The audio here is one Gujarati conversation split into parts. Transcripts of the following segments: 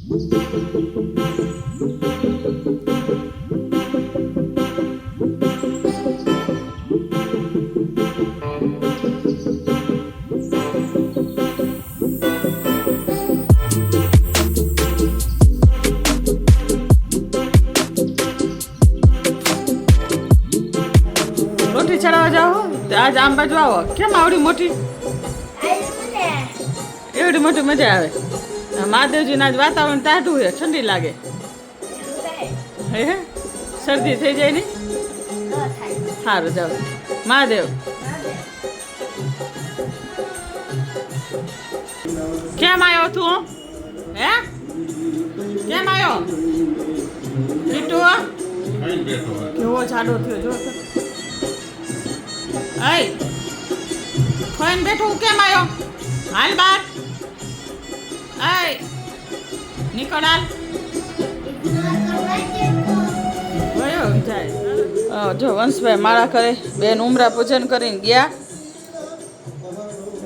રોટી ચડાવવા જાઓ આજ આમ બાજુ આવો કેમ આવડી મોટી એવડી મોટી મજા આવે મહાદેવજીના આજ વાતાવરણ ટાઢું છે ઠંડી લાગે હે શરદી થઈ જાય ને સારું જાઓ મહાદેવ કેમ આવ્યો તું હે કેમ આવ્યો કીટુ કેવો જાડો થયો જો અય ખોઈને બેઠો કેમ આવ્યો હાલ બાર અય નીકળ હાલ ગયો જાય જો વંશભાઈ માળા કરે બેન ઉમરા પૂજન કરીને ગયા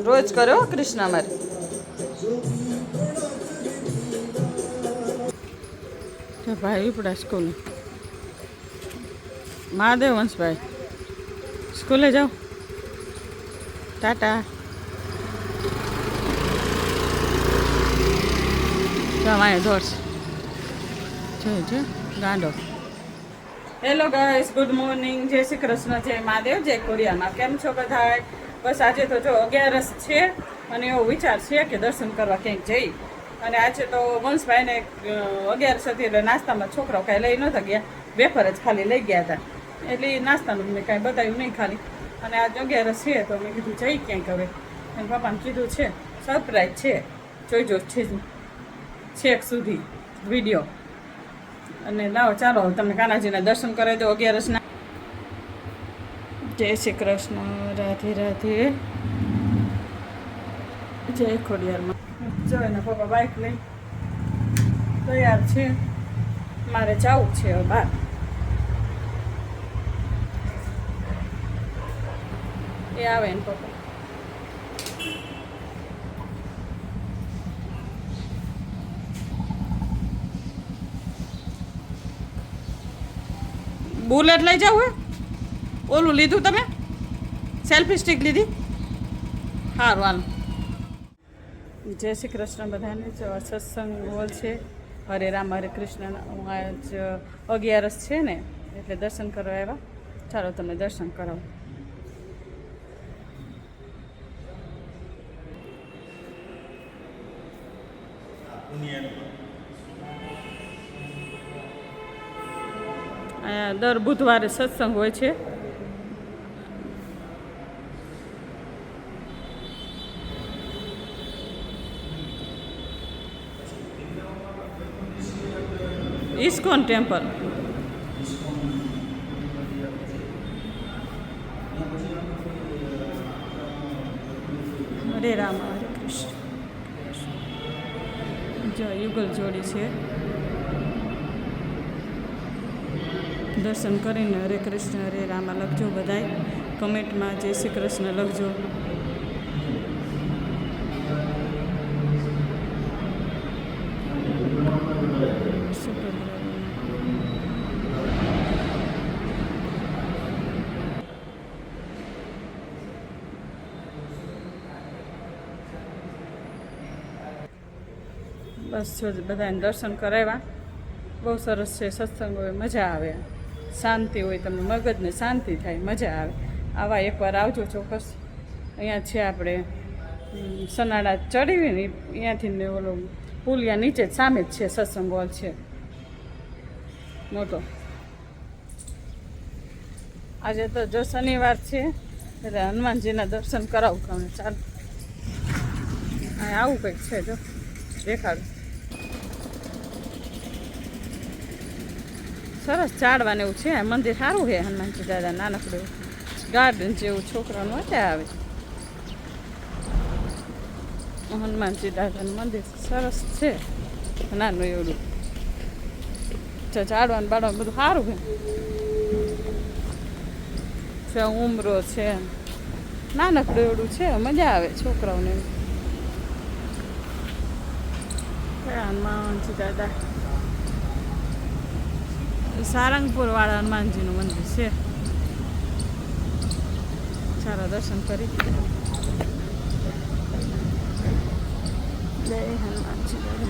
રોજ કર્યો કૃષ્ણ મારે ભાઈ ઉપડા સ્કૂલ મહાદેવ વંશભાઈ સ્કૂલે જાઓ ટાટા જમાય દોડશે જો ગાંડો હેલો ગાઈસ ગુડ મોર્નિંગ જય શ્રી કૃષ્ણ જય મહાદેવ જય કોરિયામાં કેમ છો બધા બસ આજે તો જો 11 છે અને એવો વિચાર છે કે દર્શન કરવા ક્યાંક જઈ અને આજે તો વંશભાઈને 11 હતી એટલે નાસ્તામાં છોકરાઓ કાંઈ લઈ નહોતા ગયા વેફર જ ખાલી લઈ ગયા હતા એટલે નાસ્તાનું મેં કાંઈ બતાવ્યું નહીં ખાલી અને આજ 11 છે તો મેં કીધું જઈ ક્યાંક હવે એમ પપ્પાને કીધું છે સરપ્રાઈઝ છે જોઈજો છેક સુધી વિડીયો અને લાવો ચાલો તમને કાનાજીના દર્શન કરાવી દો 11ના જય શ્રી કૃષ્ણ રાધે રાધે જય ખોડિયારમાં જો એના પપ્પા બાઇક લઈ તૈયાર છે મારે જવું છે હવે બહાર એ આવે ને પપ્પા બુલેટ લઈ જાવ હે ઓલું લીધું તમે સેલ્ફી સ્ટિક લીધી સારું હાલ જય શ્રી કૃષ્ણ બધાને જો સત્સંગ હોલ છે હરે રામ હરે કૃષ્ણ આજ 11 છે ને એટલે દર્શન કરવા આવ્યા ચાલો તમે દર્શન કરાવો અહીંયા દર બુધવારે સત્સંગ હોય છે ઇસ્કોન ટેમ્પલ હરે રામ હરે કૃષ્ણ જો યુગલ જોડી છે દર્શન કરીને હરે કૃષ્ણ હરે રામા લખજો બધાય કમેન્ટમાં જય શ્રી કૃષ્ણ લખજો બસ જો બધાને દર્શન કરાવ્યા બહુ સરસ છે સત્સંગ હોય મજા આવે શાંતિ હોય તમને મગજને શાંતિ થાય મજા આવે આવા એકવાર આવજો ચોક્કસ અહીંયા છે આપણે સનાડા ચડીને અહીંયાથી ને ઓલો પુલિયા નીચે જ સામે જ છે સત્સંગ હોલ છે મોટો આજે તો જો શનિવાર છે એટલે હનુમાનજીના દર્શન કરાવું તમને ચાલો આવું કંઈક છે જો દેખાડું સરસ ચાડવાને એવું છે મંદિર સારું છે હનુમાનજી દાદા નાનકડું ગાર્ડન જેવું છોકરાનું મજા આવે હનુમાનજી દાદાનું મંદિર સરસ છે નાનું એવડું ચાડવાનું બાળવાનું બધું સારું છે ઉમરો છે નાનકડું એવડું છે મજા આવે છોકરાઓને છે હનુમાનજી દાદા. સારંગપુર વાળા હનુમાનજીનું મંદિર છે. ચાલો દર્શન કરી. જય હનુમાનજી દાદા.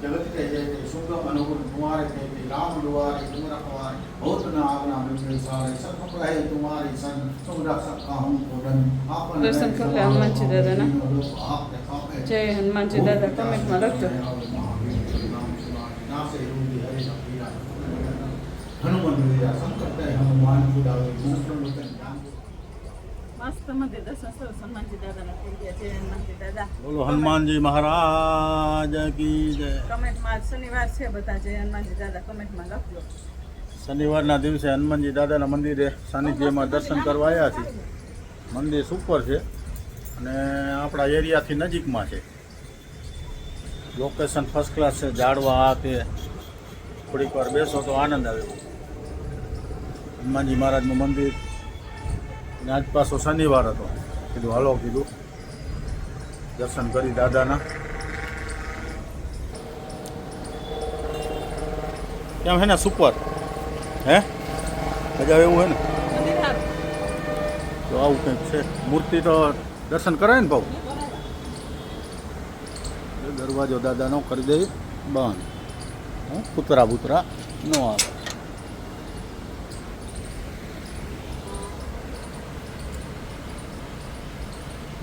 जगत के जय शुभ अनुकूल तुम्हारे थे राम दुआरे तुम रखवारे बहुत नावना मिल सारे सब रहे तुम्हारी सन तुम रक्षक कहूं कोडन आपन દર્શન કરી લે હનુમાનજી દાદાના. જય હનુમાનજી દાદા કમેન્ટમાં લખજો. हनुमान संकट हनुमान छुड़ावे મસ્ત મંદિર દર્શન સરસ હનુમાનજી દાદાના થઈ ગયા. જય હનુમાનજી દાદા. बोलो हनुमान जी महाराज की जय. કમેન્ટમાં શનિવાર છે બધા. જય હનુમાનજી દાદા કમેન્ટમાં લખજો. શનિવારના દિવસે હનુમાનજી દાદાના મંદિરે સાનિધ્યમાં દર્શન કરવા આવ્યા છીએ. મંદિર સુપર છે અને આપણા એરિયાથી નજીકમાં છે. લોકેશન ફર્સ્ટ ક્લાસ છે. ઝાડવા આ તે થોડીક વાર બેસો તો આનંદ આવે. હનુમાનજી મહારાજનું મંદિર અને આજ પાછો શનિવાર હતો. કીધું હાલો કીધું દર્શન કરી દાદાના. કેમ હે ને સુપર હે મજા એવું હે ને. તો આવું કંઈક છે. મૂર્તિ તો દર્શન કરાય ને ભાવ. દરવાજો દાદાનો કરી દે બંધ. કૂતરા બૂતરા ન આવે.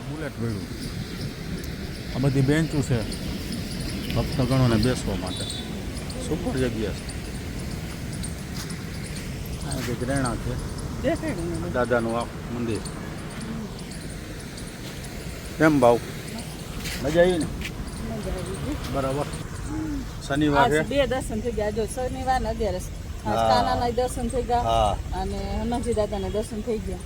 બુલેટ ભેળું આ બધી બેન્ચો છે ભક્તગણોને બેસવા માટે. સુપર જગ્યા છે. આ કંઈક રહેણા છે દાદાનું આ મંદિર. કેમ ભાવ મજા આવી ને. બરાબર. શનિવાર છે. બે દર્શન થઈ ગયા. જો શનિવાર ને 11 હા. કાનાના દર્શન થઈ ગયા હા અને હનુમાનજી દાદાના દર્શન થઈ ગયા.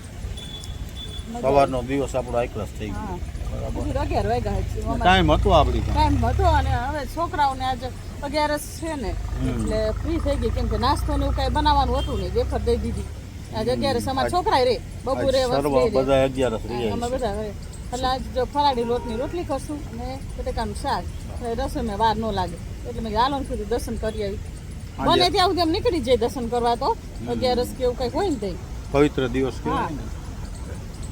સવારનો દિવસ આપણો આઈક્લાસ થઈ ગયો. હા. બરાબર. હજુ 11 વાગ્યા છે. ટાઈમ હતો આપણી પાસે. ટાઈમ હતો અને હવે છોકરાઓને આજે 11 છે ને એટલે ફ્રી થઈ ગઈ. કેમ કે નાસ્તો ને એવું કઈ બનાવવાનું હતું નહીં. વેફર દઈ દીધી. આજે 11 અમારા છોકરા રે બપોરે બધા 11 રહી અમે બધા હવે એટલે આજ જો ફરાળી લોટની રોટલી કરશું અને બટેકાનું શાક. રસોઈમાં વાર ન લાગે એટલે મેં હાલો સુધી દર્શન કરી આવી. બને ત્યાં સુધી એમ નીકળી જાય દર્શન કરવા. તો 11 કે એવું કંઈક હોય ને તઈ પવિત્ર દિવસ કહેવાય ને.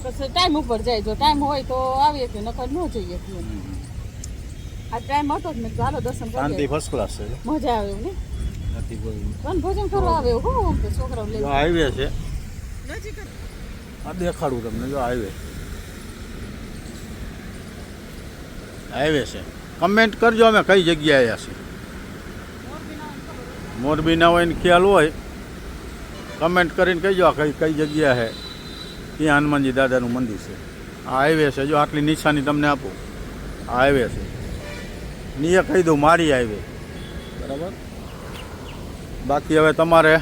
પછી ટાઈમ ઉપર જાય. જો ટાઈમ હોય તો આવીએ કે નકર ન જઈએ. આ ટાઈમ હતો જ મેં કીધું હાલો દર્શન શાંતિ કરી ફર્સ્ટ ક્લાસ છે. મજા આવે એવું ને. નથી કોઈ વનભોજન કરવા આવે એવું હું કે છોકરાઓ લઈ જો હાઈવે છે. નજીક જ. આ દેખાડું તમને. જો હાઈવે હાઈવે છે. કમેન્ટ કરજો અમે કઈ જગ્યાએ આવ્યા છીએ. મોરબીના હોય ને ખ્યાલ હોય કમેન્ટ કરીને કહેજો આ કઈ જગ્યા છે. ત્યાં હનુમાનજી દાદાનું મંદિર છે. આ હાઈવે છે. જો આટલી નિશાની તમને આપું. આ હાઈવે છે. નીએ કહી દઉં મારી હાઈવે. બરાબર. બાકી હવે તમારે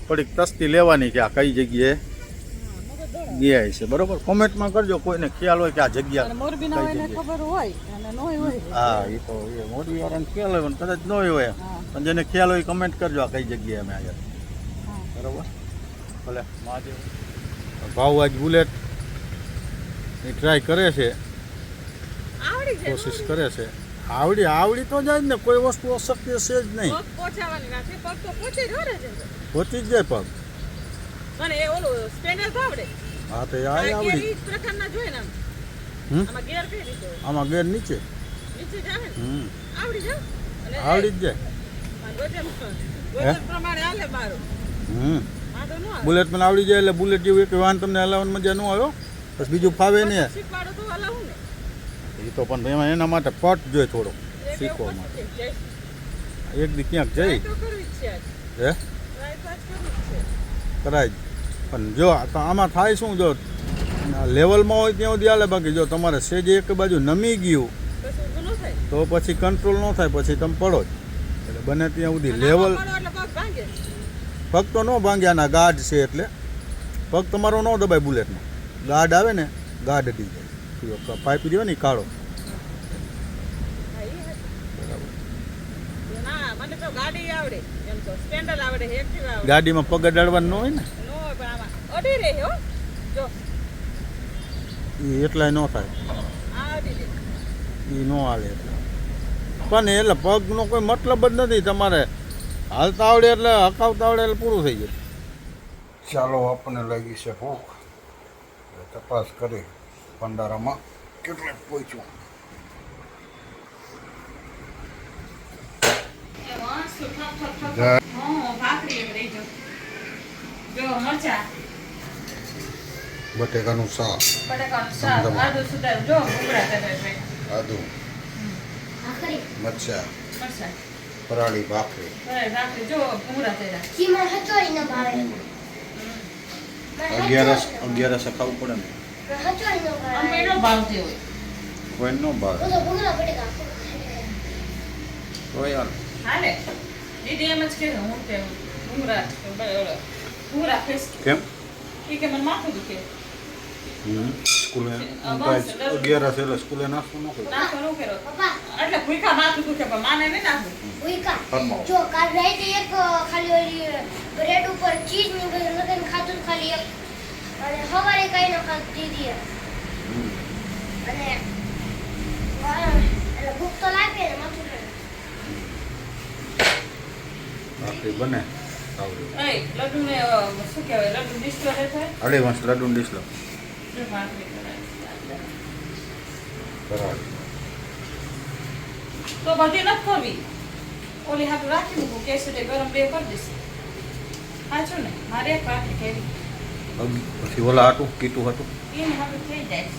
થોડીક તસ્તી લેવાની કે આ કઈ જગ્યાએ ગયા છે. બરોબર. કોમેન્ટમાં કરજો કોઈને ખ્યાલ હોય કે આ જગ્યા મોરબીના હોય ને ખબર હોય અને ન હોય. હા એ તો એ મોરબી વાળાને ખ્યાલ હોય પણ કદાચ ન હોય પણ જેને ખ્યાલ હોય કમેન્ટ કરજો આ કઈ જગ્યાએ અમે આવ્યા. બરોબર. ભલે મહાદેવ. ભાવ આજ બુલેટ એ ટ્રાય કરે છે. કોશિશ કરે છે. આવડી તો જાય ને. કોઈ વસ્તુ અશક્ય છે જ નહીં. પહોંચી જ જાય પગ. હા તો આ આવડી. આમાં ગેર નીચે આવડી જ જાય. બુલેટ મને આવડી જાય એટલે બુલેટ જેવું એક વાહન તમને હલાવવાની મજા ન આવ્યો. બસ બીજું ફાવે ને. એ તો પણ એમાં એના માટે પટ જોઈએ થોડો શીખવા માટે. એક દી ક્યાંક જઈ હે કરાય જ. પણ જો તો આમાં થાય શું જો લેવલમાં હોય ત્યાં સુધી હાલે. બાકી જો તમારે સેજ એક બાજુ નમી ગયું તો પછી કંટ્રોલ ન થાય. પછી તમે પડો જ. એટલે બને ત્યાં સુધી લેવલ એટલે પગ ભાંગે. પગ તો ન ભાંગ્યાના ગાઢ છે એટલે પગ તમારો ન દબાય બુલેટમાં. ગાઢ આવે ને ગાઢ અડી જાય પાઇપ રહ્યો ને ઈ કાળો. બરાબર. ના મને તો ગાડી આવડે એમ તો સ્ટેન્ડલ આવડે એક્ટિવા આવડે. ગાડીમાં પગ અડાડવાનું ન હોય ને નો હોય પણ આમાં અડી રહે હો જો એ એટલાય ન થાય આ અડી રહે. એ ન હાલે એટલે પણ એટલે પગનો કોઈ મતલબ જ નથી. તમારે હાલતા આવડે એટલે હકાવતા આવડે એટલે પૂરું થઈ જાય. ચાલો આપણને લાગી છે ભૂખ તપાસ કરી ભંડારામાં કેટલે પહોંચ્યું. બટેકાનું શાક આદુ મરચા પરાળી ભાખરી અગિયારસ ખાવું પડે ને કોઈ નો ભાવે તો યાર કેમ માથું દુખે સ્કૂલે અગિયારસ એટલે સ્કૂલે નાસ્તો ન કર્યો. નાસ્તો ન કર્યો એટલે ભૂખા માથું દુખે પણ માને નહીં નાખું. જો કાલ રાતે એક ખાલી ઓલી બ્રેડ ઉપર ચીઝ લગન ખાધું ખાલી એક અને સવારે કઈ ન ખાધું દીદી અને એટલે ભૂખ તો લાગે ને માથું ભાખરી બને એ લડ્ડુ ને શું કહેવાય લડ્ડુ ડિસ્ટો રહે છે અઢી વર્ષ લડ્ડુ ડીશ લો જો ભાખરી કરાય. પરાળી તો બધી નથી કરવી ઓલી હાથું રાખી મૂકું કેસુડે ગરમ બે કરી દઈશ. સાચું ને મારે એક ભાખરી કેવી પછી ઓલા હતું કીટું હતું એને હાથું થઈ જાય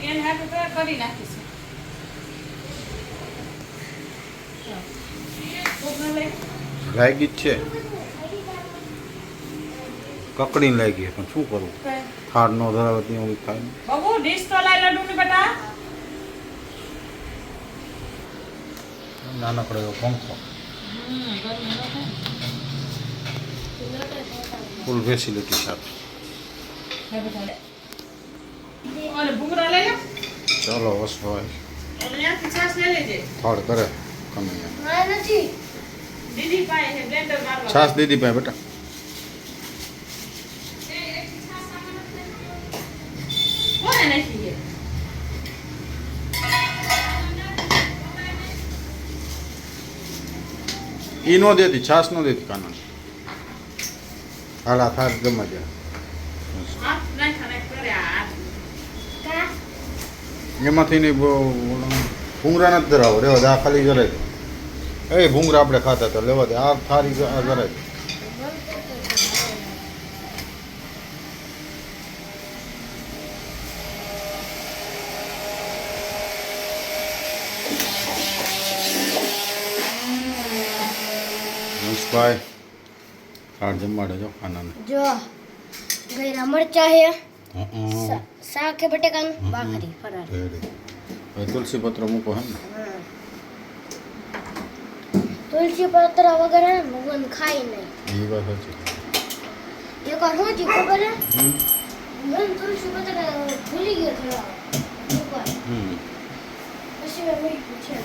એને હાથું તો કરી નાખીશું. કોકને લઈ લાગી જ છે કકડીને લાગી પણ શું કરવું થાળ નો ધરાવે ત્યાં એવું થાય ને. બબુ ડીશ તો લાય લડ્ડુ ની બેટા. નાનકડો એવો પંખો ફૂલ ફેસિલિટી સાથે. અને ભૂંગળા લઈ લો ચાલો વસવાય અને ત્યાંથી છાશ લઈ લેજે. થાળ કરે કનૈયા. ના નથી દીદી પાસે છે બ્લેન્ડર મારવા. છાશ દીદી પાસે બેટા કોને નાખી છે? ઈ નો દેતી છાશ નો દેતી કાના હાલા થાળ ગમે છે હાથ નાખ કરે આ હાથ. કા એમાંથી નહીં ભૂંગરા નથી ધરાવો રેવા દે આ ખાલી જરાય એ ભૂંગરા આપણે ખાતા હતા લેવા દે આ થારી આ જરાય હંસભાઈ થાળ જમાડે જો ખાનાને જો ગઈરા મરચા હે હં શાક કે બટેકાનું ભાખરી ફરાળ રેડી હવે તુલસી પત્ર મૂકો હે ને તુલસી પત્ર વગર હે ને ભગવાન ખાય નહીં. એ વાત સાચી એકવાર શું થયું ખબર હે હમ મને તુલસી પત્ર ભૂલી ગયો થયો એકવાર હમ પછી મેં મૂક્યું છે.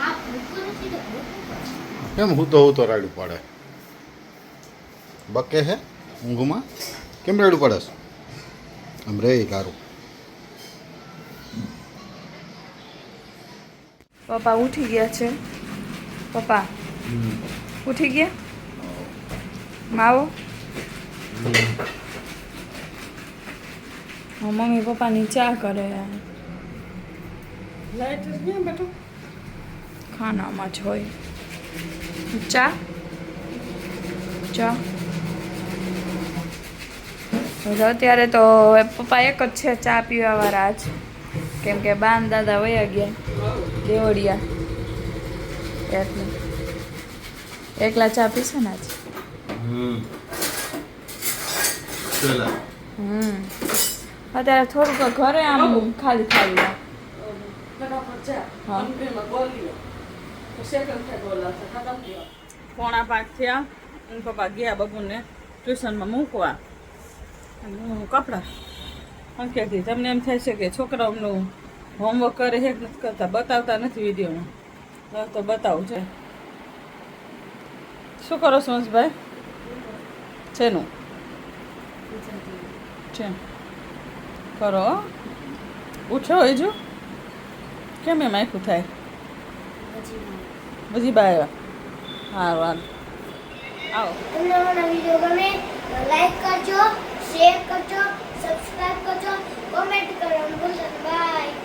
આ ભૂખું નથી તો ભૂખું પડે. કેમ હું તો રાડું પાડે બકે હે ઊંઘમાં કેમ રાડું પાડે છે આમ રે તારું પપ્પા ઉઠી ગયા છે. પપ્પા ઉઠી ગયા માવો. મમ્મી પપ્પાની ચા કરે. લાઈટ નહીં બેટા ખાનામાં જ હોય ચા ચા. અત્યારે તો પપ્પા એક જ છે ચા પીવા વાળા જ કેમ કે બાન દાદા વયા ગયા દેવડિયા એટલે એકલા ચા પીશે ને આજ. અત્યારે થોડુંક ઘરે આમ ખાલી ખાલી લાગે. ફટાફટ જા હા. કંપનીમાં બોલીએ તો સેકન્ડ થાય બોલાવશે ખતમ થયો 4:45 થયા અને પપ્પા ગયા બબુને ટ્યુશનમાં મૂકવા અને હું કપડાં અંકેથી તમને એમ થાય છે કે છોકરાઓનું હોમવર્ક કરે છે કે નથી કરતા બતાવતા નથી વિડીયોમાં તો બતાવું છે શું કરો સુંસભાઈ શેનું છે કરો હો. ઉઠો હજુ કેમ એમ આખું થાય બધી બાય હા વાલ આવો તમને અમારા વિડીયો ગમે તો લાઈક કરજો, શેર કરજો, સબસ્ક્રાઇબ કરજો, કોમેન્ટ કરવાનું ભૂલતા નહીં. બાય.